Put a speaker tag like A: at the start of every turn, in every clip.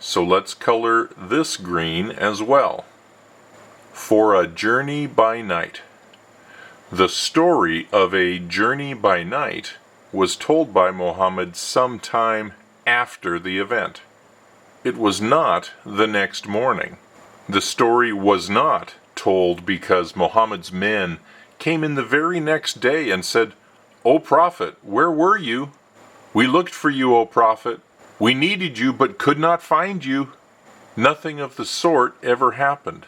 A: So let's color this green as well. For a journey by night. The story of a journey by night was told by Muhammad sometime after the event. It was not the next morning. The story was not told because Muhammad's men came in the very next day and said, "O Prophet, where were you? We looked for you, O Prophet. We needed you but could not find you." Nothing of the sort ever happened.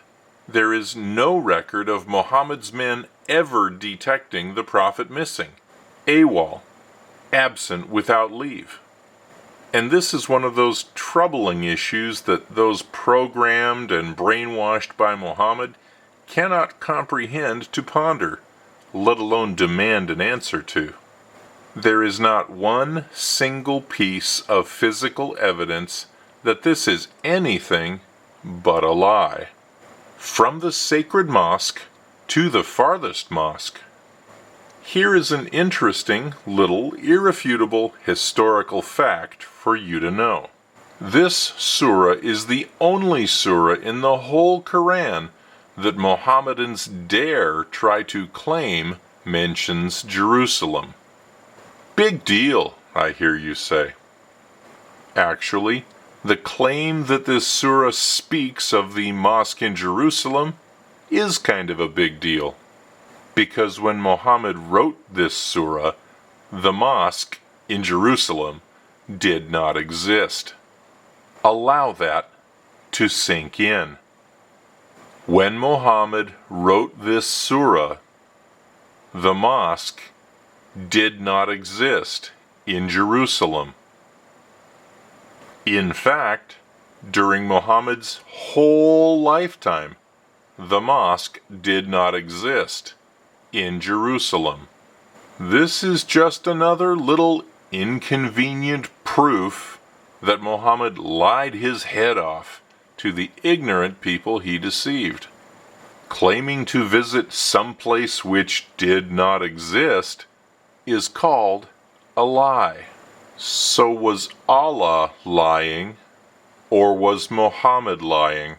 A: There is no record of Muhammad's men ever detecting the Prophet missing, AWOL, absent without leave. And this is one of those troubling issues that those programmed and brainwashed by Muhammad cannot comprehend to ponder, let alone demand an answer to. There is not one single piece of physical evidence that this is anything but a lie. From the sacred mosque to the farthest mosque. Here is an interesting, little, irrefutable historical fact for you to know. This surah is the only surah in the whole Quran that Mohammedans dare try to claim mentions Jerusalem. Big deal, I hear you say. Actually, the claim that this surah speaks of the mosque in Jerusalem is kind of a big deal. Because when Muhammad wrote this surah, the mosque in Jerusalem did not exist. Allow that to sink in. When Muhammad wrote this surah, the mosque did not exist in Jerusalem. In fact, during Muhammad's whole lifetime, the mosque did not exist in Jerusalem. This is just another little inconvenient proof that Muhammad lied his head off to the ignorant people he deceived. Claiming to visit some place which did not exist is called a lie. So was Allah lying, or was Muhammad lying?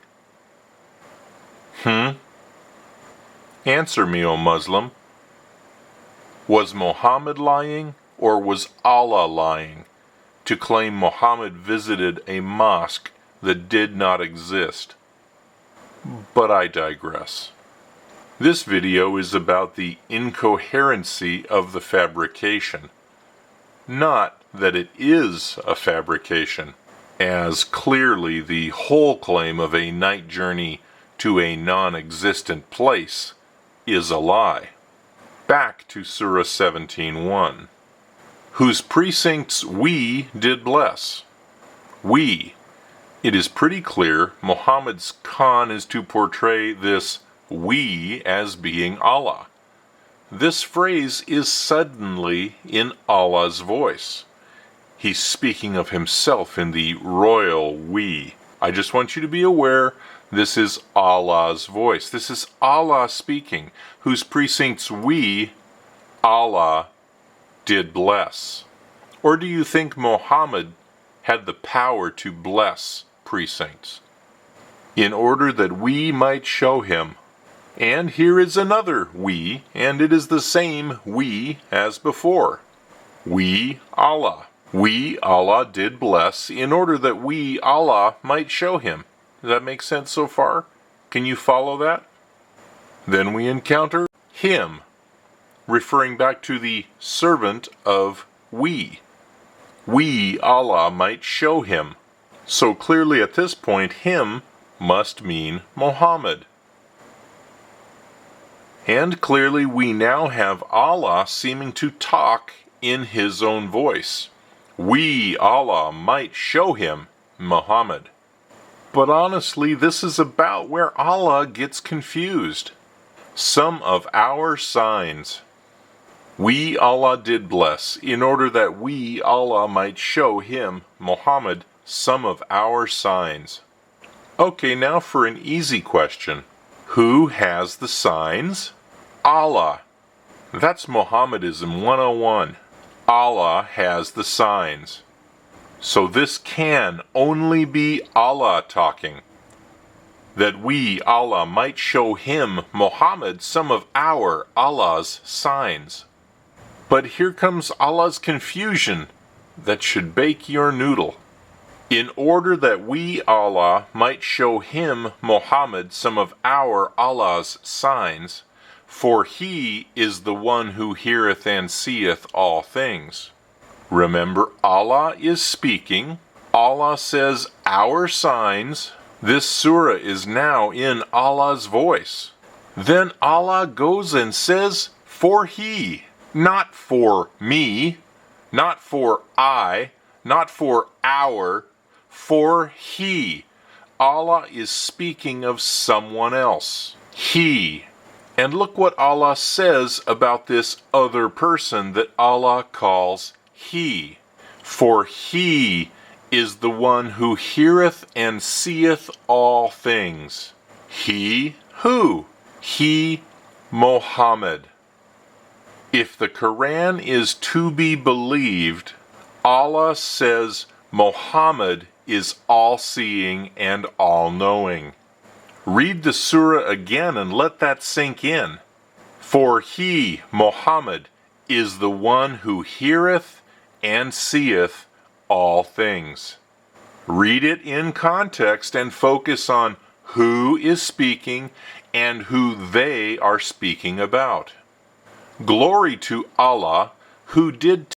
A: Answer me, O Muslim. Was Muhammad lying, or was Allah lying, to claim Muhammad visited a mosque that did not exist? But I digress. This video is about the incoherency of the fabrication, not that it is a fabrication, as clearly the whole claim of a night journey to a non-existent place is a lie. Back to Surah 17:1, whose precincts we did bless. We. It is pretty clear Muhammad's con is to portray this we as being Allah. This phrase is suddenly in Allah's voice. He's speaking of himself in the royal we. I just want you to be aware this is Allah's voice. This is Allah speaking, whose precincts we, Allah, did bless. Or do you think Muhammad had the power to bless precincts? In order that we might show him. And here is another we, and it is the same we as before. We, Allah. We, Allah, did bless in order that we, Allah, might show him. Does that make sense so far? Can you follow that? Then we encounter him, referring back to the servant of we. We, Allah, might show him. So clearly at this point, him must mean Muhammad. And clearly we now have Allah seeming to talk in his own voice. We, Allah, might show him Muhammad. But honestly, this is about where Allah gets confused. Some of our signs. We, Allah, did bless in order that we, Allah, might show him, Muhammad, some of our signs. Okay, now for an easy question. Who has the signs? Allah. That's Mohammedism 101. Allah has the signs. So this can only be Allah talking, that we, Allah, might show him, Muhammad, some of our, Allah's, signs. But here comes Allah's confusion that should bake your noodle. In order that we, Allah, might show him, Muhammad, some of our, Allah's, signs, for he is the one who heareth and seeth all things. Remember, Allah is speaking. Allah says, our signs. This surah is now in Allah's voice. Then Allah goes and says, for he, not for me, not for I, not for our, for he. Allah is speaking of someone else. He. And look what Allah says about this other person that Allah calls he. For he is the one who heareth and seeth all things. He who? He, Muhammad. If the Quran is to be believed, Allah says Muhammad is all-seeing and all-knowing. Read the surah again and let that sink in. For he, Muhammad, is the one who heareth and seeth all things. Read it in context and focus on who is speaking and who they are speaking about. Glory to Allah, who did